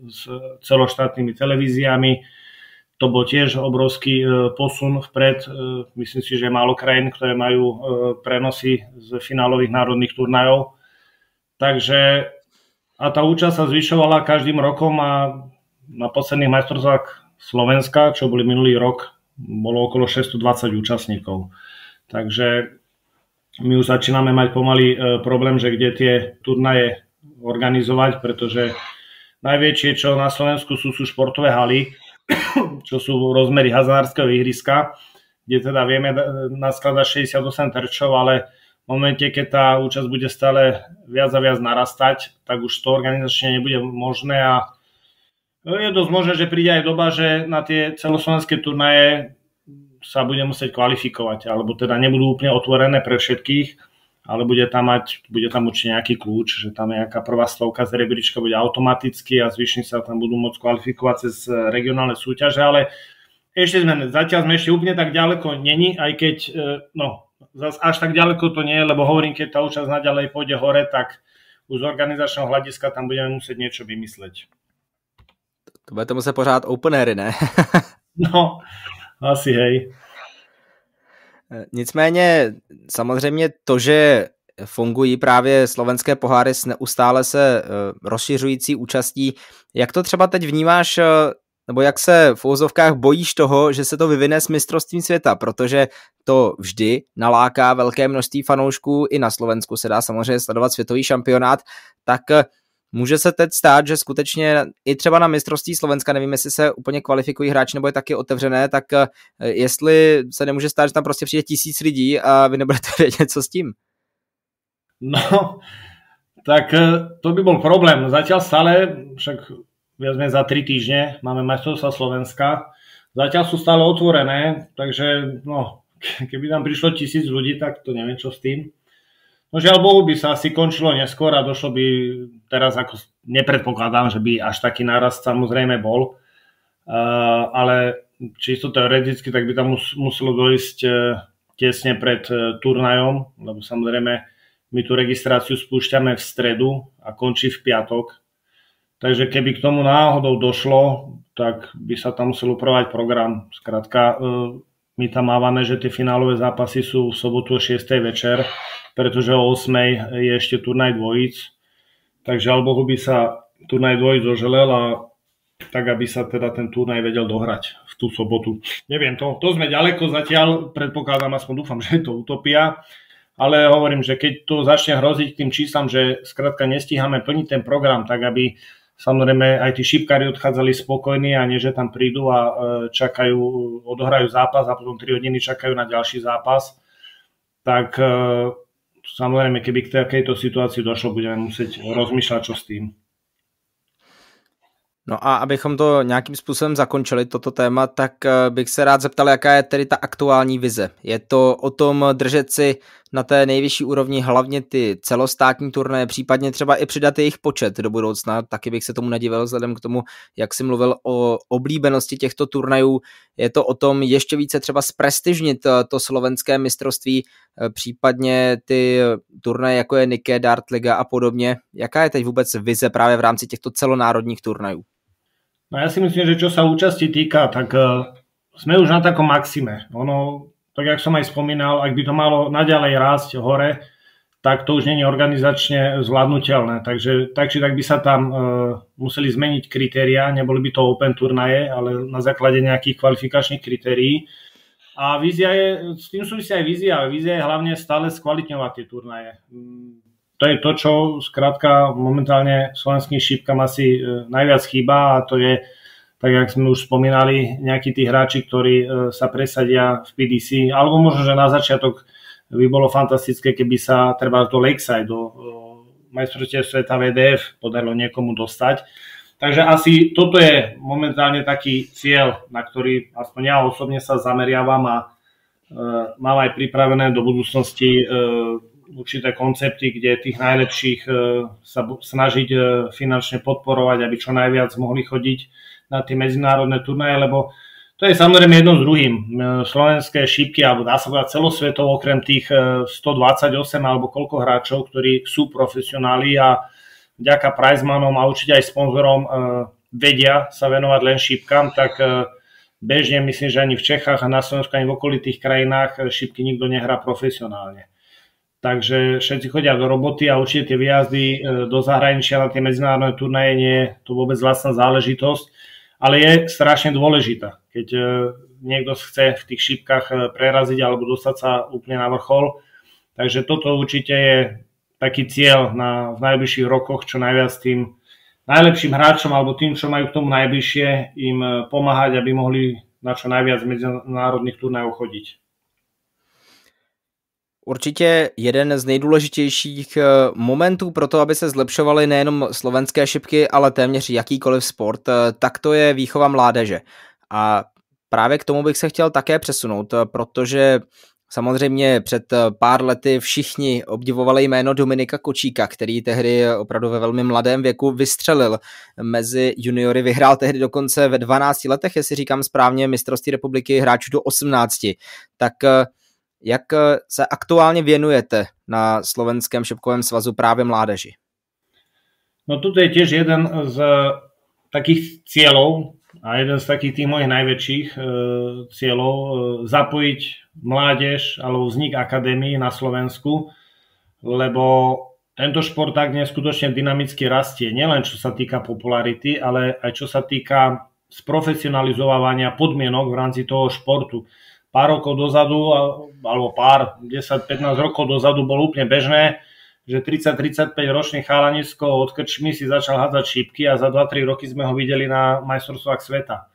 Speaker 2: s celoštátnymi televíziami. To bol tiež obrovský posun vpred. Myslím si, že je málo krajín, ktoré majú prenosy z finálových národných turnajov. Takže a tá účasť sa zvyšovala každým rokom a na posledných majstrovstvách Slovenska, čo boli minulý rok, bolo okolo 620 účastníkov. Takže my už začíname mať pomaly problém, že kde tie turnaje organizovať, pretože najväčšie, čo na Slovensku sú športové haly, čo sú rozmery hazardárskeho ihriska, kde teda vieme naskladať 68 terčov, ale v momente, keď tá účasť bude stále viac a viac narastať, tak už to organizačne nebude možné a je dosť možné, že príde aj doba, že na tie celoslovenské turnaje sa bude musieť kvalifikovať, alebo teda nebudú úplne otvorené pre všetkých, ale bude tam určite nejaký kľúč, že tam nejaká prvá stovka z rebríčka bude automaticky a zvyšní sa tam budú môcť kvalifikovať cez regionálne súťaže, ale zatiaľ sme ešte úplne tak ďaleko není, aj keď zase až tak ďaleko to nie je, lebo hovorím, keď tá účasť naďalej pôjde hore, tak už z organizačného hľadiska tam budeme musieť niečo vymysleť.
Speaker 1: To budete muset pořád openery, ne?
Speaker 2: No, asi hej.
Speaker 1: Nicméně samozřejmě to, že fungují právě slovenské poháry s neustále se rozšiřující účastí, jak to třeba teď vnímáš, nebo jak se v úvozovkách bojíš toho, že se to vyvine s mistrovstvím světa, protože to vždy naláká velké množství fanoušků, i na Slovensku se dá samozřejmě sledovat světový šampionát, tak může se teď stát, že skutečně i třeba na mistrovství Slovenska, nevím, jestli se úplně kvalifikují hráči nebo je taky otevřené, tak jestli se nemůže stát, že tam prostě přijde 1000 lidí a vy nebudete vědět, co s tím?
Speaker 2: No, tak to by bol problém. Zatiaľ stále, však viac menej za 3 týždne máme majstrovstvá Slovenska, zatiaľ sú stále otvorené, takže keby tam prišlo 1000 ľudí, tak to neviem, čo s tým. No žiaľ Bohu by sa asi končilo neskôr a došlo by teraz, ako nepredpokladám, že by až taký nárast samozrejme bol, ale čisto teoreticky, tak by tam muselo dojsť tesne pred turnajom, lebo samozrejme my tú registráciu spúšťame v stredu a končí v piatok. Takže keby k tomu náhodou došlo, tak by sa tam musel upravať program. Skrátka, my tam mávame, že tie finálové zápasy sú v sobotu o 6. večer, pretože o 8 je ešte turnaj dvojíc. Takže alebo by sa turnaj dvojíc doželel a tak, aby sa teda ten turnaj vedel dohrať v tú sobotu. Neviem, to sme ďaleko zatiaľ, predpokladám, aspoň dúfam, že je to utopia, ale hovorím, že keď to začne hroziť tým číslam, že skrátka nestíhame plniť ten program, tak aby samozrejme aj tí šípkári odchádzali spokojní a nie, že tam prídu a čakajú, odohrajú zápas a potom 3 hodiny čakajú na ďalší zápas, tak samozrejme, keby k takejto situácii došlo, budeme musieť rozmýšľať, čo s tým.
Speaker 1: No a abychom to nějakým způsobem zakončili, toto téma, tak bych se rád zeptal, jaká je tedy ta aktuální vize. Je to o tom držet si na té nejvyšší úrovni hlavně ty celostátní turnaje, případně třeba i přidat jejich počet do budoucna, taky bych se tomu nedivil vzhledem k tomu, jak jsi mluvil o oblíbenosti těchto turnajů. Je to o tom ještě více třeba zprestižnit to slovenské mistrovství, případně ty turnaje, jako je Nike, Dart Liga a podobně. Jaká je teď vůbec vize právě v rámci těchto celonárodních turnajů?
Speaker 2: No ja si myslím, že čo sa účasti týka, tak sme už na takom maxime. Ono, tak jak som aj spomínal, ak by to malo naďalej rásť hore, tak to už nie je organizačne zvládnutelné. Takže tak či tak by sa tam museli zmeniť kritériá, neboli by to open turnaje, ale na základe nejakých kvalifikačných kritérií. A vízia je, s tým súvisí aj vízia. Vízia je hlavne stále skvalitňovať tie turnaje. To je to, čo skrátka momentálne slovenským šípkam asi najviac chýba, a to je, tak jak sme už spomínali, nejakí tí hráči, ktorí sa presadia v PDC, alebo možno, že na začiatok by bolo fantastické, keby sa treba do Lakeside, do majstrovstiev sveta VDF podarilo niekomu dostať. Takže asi toto je momentálne taký cieľ, na ktorý aspoň ja osobne sa zameriavam a mám aj pripravené do budúcnosti určité koncepty, kde tých najlepších sa snažiť finančne podporovať, aby čo najviac mohli chodiť na tie medzinárodné turnaje, lebo to je samozrejme jedno s druhým. Slovenské šípky, alebo dá sa povedať celosvetovo, okrem tých 128 alebo koľko hráčov, ktorí sú profesionáli a vďaka prizemanom a určite aj sponzorom vedia sa venovať len šípkam, tak bežne myslím, že ani v Čechách a na Slovensku ani v okolitých krajinách šípky nikto nehrá profesionálne. Takže všetci chodia do roboty a určite tie výjazdy do zahraničia na tie medzinárodné turnaje nie je to vôbec vlastná záležitosť, ale je strašne dôležitá. Keď niekto chce v tých šípkach preraziť alebo dostať sa úplne na vrchol. Takže toto určite je taký cieľ v najbližších rokoch, čo najviac tým najlepším hráčom alebo tým, čo majú k tomu najbližšie, im pomáhať, aby mohli na čo najviac medzinárodných turnajov chodiť.
Speaker 1: Určitě jeden z nejdůležitějších momentů pro to, aby se zlepšovaly nejenom slovenské šipky, ale téměř jakýkoliv sport, tak to je výchova mládeže. A právě k tomu bych se chtěl také přesunout, protože samozřejmě před pár lety všichni obdivovali jméno Dominika Kočíka, který tehdy opravdu ve velmi mladém věku vystřelil mezi juniory, vyhrál tehdy dokonce ve 12 letech, jestli říkám správně, mistrovství republiky hráčů do 18. Tak jak se aktuálně věnujete na Slovenském šipkovém svazu právě mládeži?
Speaker 2: No toto je tiež jeden z takých cieľov a jeden z takých tých mojich najväčších cieľov zapojiť mládež alebo vznik akadémií na Slovensku, lebo tento šport tak neskutočne dynamicky rastie, nielen čo sa týka popularity, ale aj čo sa týka sprofesionalizovania podmienok v rámci toho športu. Pár rokov dozadu, alebo 10-15 rokov dozadu bolo úplne bežné, že 30-35 ročný chalanisko od krčmy si začal hádzať šípky a za 2-3 roky sme ho videli na majstrovstvách sveta.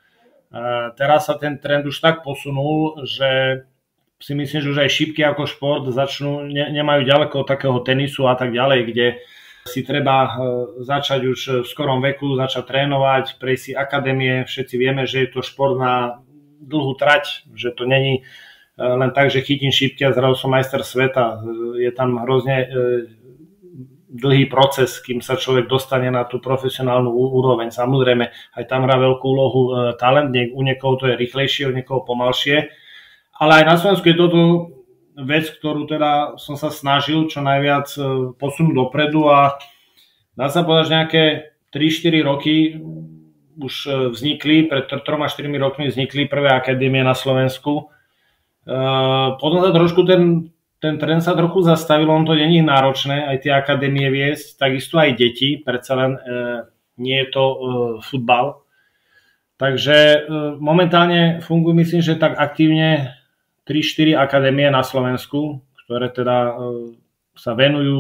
Speaker 2: Teraz sa ten trend už tak posunul, že si myslím, že už aj šípky ako šport nemajú ďaleko od takého tenisu a tak ďalej, kde si treba začať už v skorom veku, začať trénovať, prejsť si akadémie. Všetci vieme, že je to šport na dlhú trať, že to není len tak, že chytím šípky a zrazu som majster sveta. Je tam hrozne dlhý proces, kým sa človek dostane na tú profesionálnu úroveň. Samozrejme, aj tam hrá veľkú úlohu talent, u niekoho to je rýchlejšie, u niekoho pomalšie. Ale aj na Slovensku je toto vec, ktorú teda som sa snažil čo najviac posunúť dopredu a dá sa povedať, že nejaké 3-4 roky už vznikli, pred 3-4 rokmi vznikli prvé akadémie na Slovensku. Potom sa trošku ten ten trend sa trochu zastavil, on to není náročné, aj tie akadémie viesť, takisto aj deti, predsa len nie je to futbal. Takže momentálne fungujú, myslím, že tak aktívne 3-4 akadémie na Slovensku, ktoré teda sa venujú,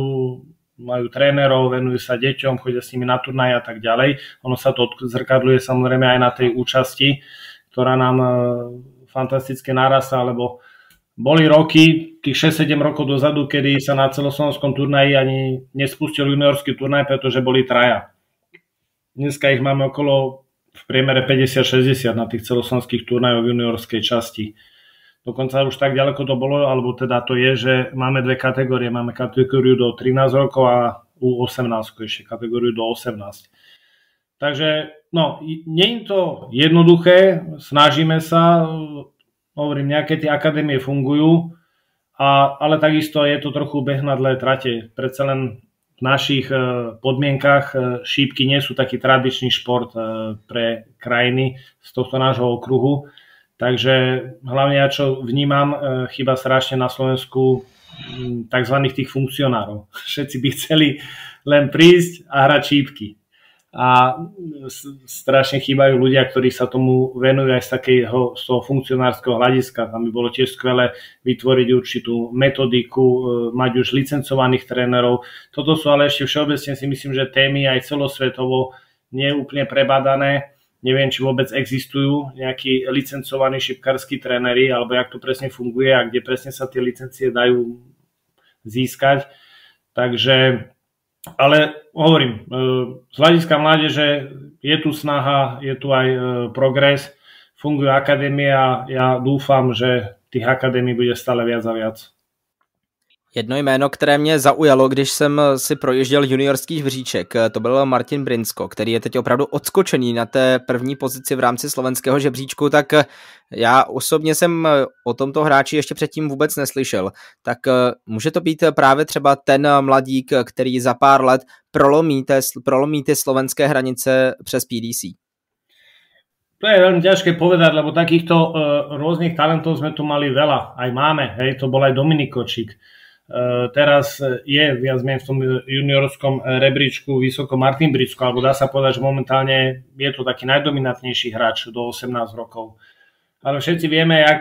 Speaker 2: majú trénerov, venujú sa deťom, chodia s nimi na turnaje a tak ďalej. Ono sa to zrkadluje samozrejme aj na tej účasti, ktorá nám fantasticky narastá, lebo boli roky, tých 6-7 rokov dozadu, kedy sa na celoslovenskom turnaji ani nespustil juniorský turnaj, pretože boli traja. Dneska ich máme okolo v priemere 50-60 na tých celoslovenských turnajoch juniorskej časti. Dokonca už tak ďaleko to bolo, alebo teda to je, že máme dve kategórie. Máme kategóriu do 13 rokov a U18, ešte kategóriu do 18. Takže, no, nie je to jednoduché, snažíme sa, hovorím, nejaké tie akadémie fungujú, ale takisto je to trochu beh na dlhé trate. Predsa len v našich podmienkach šípky nie sú taký tradičný šport pre krajiny z tohto nášho okruhu. Takže hlavne ja čo vnímam, chýba strašne na Slovensku tzv. Tých funkcionárov. Všetci by chceli len prísť a hrať šípky. A strašne chýbajú ľudia, ktorí sa tomu venujú aj z toho funkcionárskeho hľadiska. Tam by bolo tiež skvelé vytvoriť určitú metodiku, mať už licencovaných trénerov. Toto sú ale ešte všeobecne si myslím, že témy aj celosvetovo nie úplne prebadané. Neviem, či vôbec existujú nejakí licencovaní šipkarskí tréneri, alebo jak to presne funguje a kde presne sa tie licencie dajú získať. Takže ale hovorím, z hľadiska mládeže je tu snaha, je tu aj progres, fungujú akadémie a ja dúfam, že tých akadémií bude stále viac a viac.
Speaker 1: Jedno jméno, které mě zaujalo, když jsem si projížděl juniorský žebříček, to byl Martin Brinsko, který je teď opravdu odskočený na té první pozici v rámci slovenského žebříčku, tak já osobně jsem o tomto hráči ještě předtím vůbec neslyšel. Tak může to být právě třeba ten mladík, který za pár let prolomí ty slovenské hranice přes PDC?
Speaker 2: To je veľmi ťažké povedať, lebo takýchto rôznych talentov sme tu mali veľa. Aj máme, hej, to bol aj Dominik Kočík. Teraz je viac menej v tom juniorskom rebríčku vysoko Martin Brinsko, alebo dá sa povedať, že momentálne je to taký najdominantnejší hráč do 18 rokov. Ale všetci vieme, a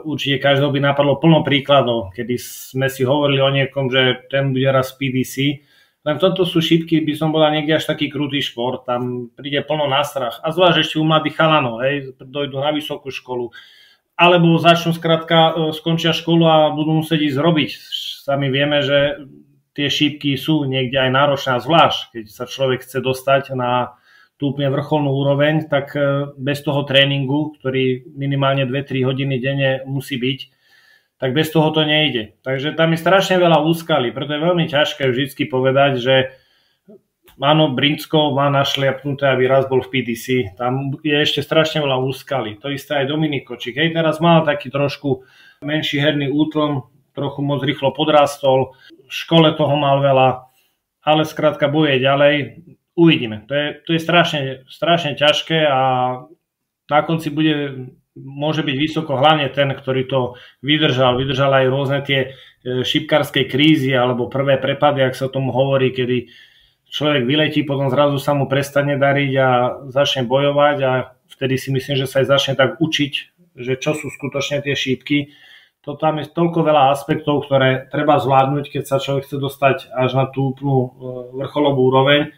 Speaker 2: určite každého by napadlo plno príkladov, kedy sme si hovorili o niekom, že ten bude raz PDC. Len v tomto sú šípky, by som bola niekde až taký krutý šport, tam príde plno nástrah. A zvlášť ešte u mladých chalanov, hej, dojdú na vysokú školu. Alebo začnú skončia školu a budú musieť ísť robiť. Sami vieme, že tie šípky sú niekde aj náročné, zvlášť keď sa človek chce dostať na tú úplne vrcholnú úroveň, tak bez toho tréningu, ktorý minimálne 2-3 hodiny denne musí byť, tak bez toho to nejde. Takže tam je strašne veľa úskalí, preto je veľmi ťažké vždycky povedať, že áno, Brinsko má našliapnuté, aby raz bol v PDC. Tam je ešte strašne veľa úskalí. To isté aj Dominik Kočík. Hej, teraz mal taký trošku menší herný útlm, trochu moc rýchlo podrastol, v škole toho mal veľa, ale skrátka bojuje ďalej. Uvidíme. To je strašne ťažké a na konci môže byť vysoko hlavne ten, ktorý to vydržal aj rôzne tie šipkárske krízy alebo prvé prepady, ak sa tomu hovorí, kedy človek vyletí, potom zrazu sa mu prestane dariť a začne bojovať a vtedy si myslím, že sa aj začne tak učiť, že čo sú skutočne tie šípky. To tam je toľko veľa aspektov, ktoré treba zvládnuť, keď sa človek chce dostať až na tú úplnú vrcholovú úroveň,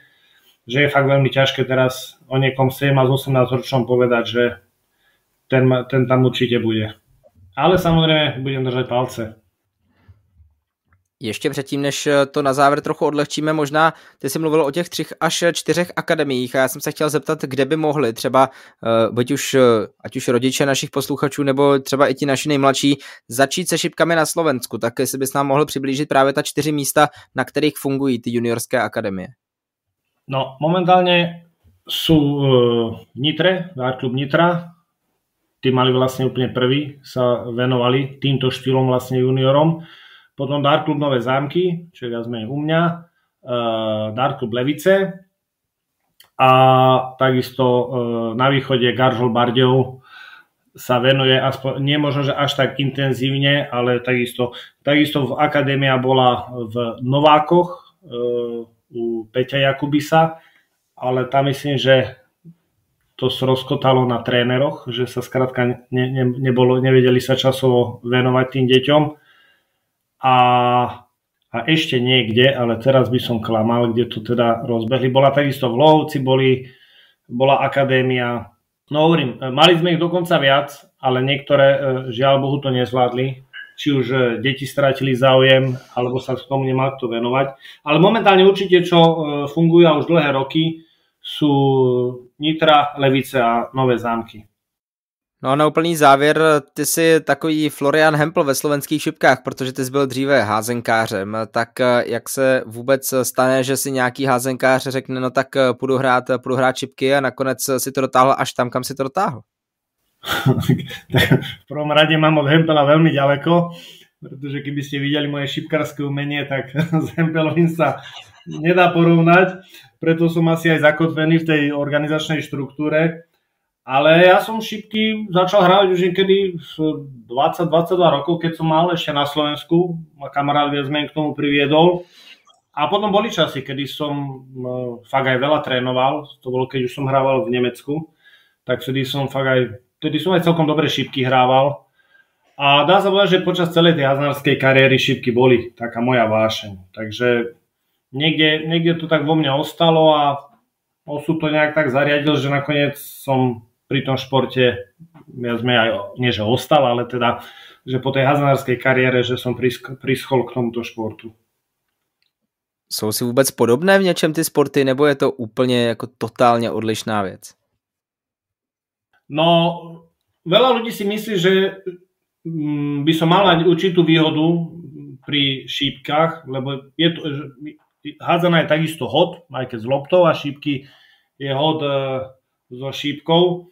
Speaker 2: že je fakt veľmi ťažké teraz o niekom 17-18 ročnom povedať, že ten tam určite bude. Ale samozrejme budem držať palce.
Speaker 1: Ještě předtím, než to na závěr trochu odlehčíme, možná ty jsi mluvil o těch 3 až 4 akademiích a já jsem se chtěl zeptat, kde by mohli třeba, ať už rodiče našich posluchačů nebo třeba i ti naši nejmladší, začít se šipkami na Slovensku, tak jestli bys nám mohl přiblížit právě ta 4 místa, na kterých fungují ty juniorské akademie.
Speaker 2: No, momentálne sú v Nitre, Dartklub Nitra, tí mali vlastne úplne prvý, sa venovali týmto štýlom vlastne juniorom. Potom Dartklub Nové Zámky, čo je viac menej u mňa, Dartklub Levice a takisto na východe Garžol Bardejov, sa venuje, aspoň nie možno, že až tak intenzívne, ale takisto v akadémia bola v Novákoch u Peťa Jakubisa, ale tam myslím, že to rozkotalo na tréneroch, že sa skrátka nevedeli sa časovo venovať tým deťom. A ešte niekde, ale teraz by som klamal, kde to teda rozbehli. Bola takisto v Lohovci, bola akadémia. No hovorím, mali sme ich dokonca viac, ale niektoré žiaľ Bohu to nezvládli. Či už deti strátili záujem, alebo sa k tomu nemal kto venovať. Ale momentálne určite, čo fungujú už dlhé roky, sú Nitra, Levice a Nové Zámky.
Speaker 1: No a na úplný závěr, ty jsi takový Florian Hempel ve slovenských šipkách, protože ty jsi byl dříve házenkářem, tak jak se vůbec stane, že si nějaký házenkář řekne, no tak půjdu hrát šipky a nakonec si to dotáhl až tam, kam si to dotáhl?
Speaker 2: V prvom rade mám od Hempela veľmi ďaleko, pretože keby ste videli moje šipkárske umenie, tak s Hempelovým sa nedá porovnať, preto som asi aj zakotvený v tej organizačnej štruktúre. Ale ja som šipky začal hrávať už niekedy 20-22 rokov, keď som mal ešte na Slovensku. Ma kamarát viac menej k tomu priviedol. A potom boli časy, kedy som fakt aj veľa trénoval. To bolo, keď už som hrával v Nemecku. Tak vtedy som aj celkom dobre šipky hrával. A dá sa povedať, že počas celej tej hazardskej kariéry šipky boli taká moja vášeň. Takže niekde to tak vo mne ostalo a osud to nejak tak zariadil, že nakoniec som pri tom športe, ja sme aj, nie že ostal, ale teda, že po tej hazardskej kariére, že som prischol k tomuto športu.
Speaker 1: Jsou si vůbec podobné v něčem ty sporty, nebo je to úplně jako totálně odlišná věc?
Speaker 2: No, veľa ľudí si myslí, že by som mal mať určitú výhodu pri šípkach, lebo hádzaná je takisto hod, aj keď z loptou a šípky je hod so šípkou,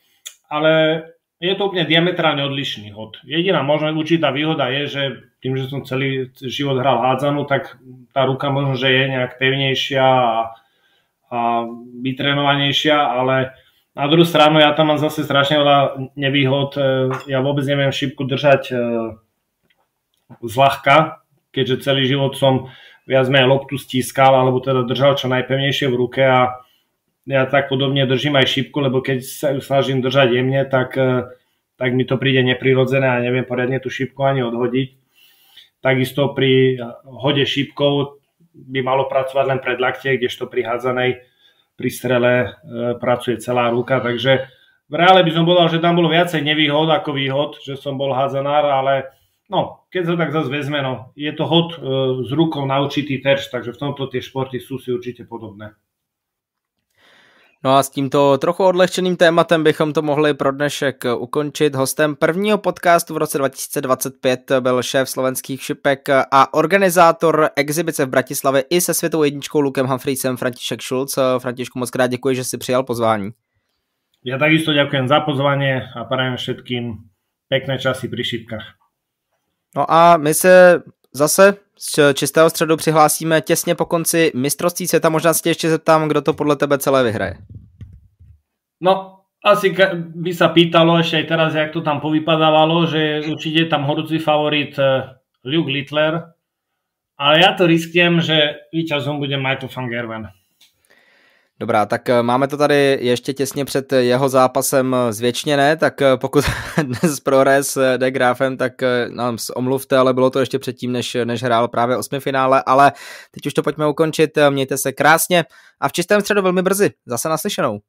Speaker 2: ale je to úplne diametrálne odlišný hod. Jediná možno určitá výhoda je, že tým, že som celý život hral hádzanú, tak tá ruka možno, že je nejak pevnejšia a vytrénovanejšia, ale na druhú stranu ja tam mám zase strašne veľa nevýhod. Ja vôbec neviem šípku držať zľahka, keďže celý život som viac menej loptu stískal, alebo teda držal čo najpevnejšie v ruke a ja tak podobne držím aj šípku, lebo keď sa ju snažím držať jemne, tak mi to príde neprirodzené a neviem poriadne tú šípku ani odhodiť. Takisto pri hode šípkou by malo pracovať len pred laktie, kdežto pri hádzanej, pri strele pracuje celá ruka, takže v reále by som povedal, že tam bolo viacej nevýhod ako výhod, že som bol hádzanár, ale no, keď sa tak zase vezme, no, je to hod s rukou na určitý terč, takže v tomto tie športy sú si určite podobné.
Speaker 1: No a s tímto trochu odlehčeným tématem bychom to mohli pro dnešek ukončit. Hostem prvního podcastu v roce 2025 byl šéf slovenských šipek a organizátor exibice v Bratislavě i se světovou jedničkou Lukem Humphreysem František Šulc. Františku, moc krát děkuji, že si přijal pozvání.
Speaker 2: Ja takisto ďakujem za pozvanie a prajem všetkým pekné časy pri šipkách.
Speaker 1: No a my se zase z Čistého středu přihlásíme těsně po konci mistrovství světa. Možná si ještě zeptám, kdo to podle tebe celé vyhraje.
Speaker 2: No, asi by sa pýtalo ešte aj teraz, jak to tam povypadávalo, že určite je tam horúci favorit Luke Littler, ale ja to risknem, že víťazom bude Michael van Gerwen.
Speaker 1: Dobrá, tak máme to tady ještě těsně před jeho zápasem zvěčněné, tak pokud dnes prohraje s De Graafem, tak nám omluvte, ale bylo to ještě předtím, než hrál právě osmifinále, ale teď už to pojďme ukončit, mějte se krásně a v Čistém středu velmi brzy, zase naslyšenou.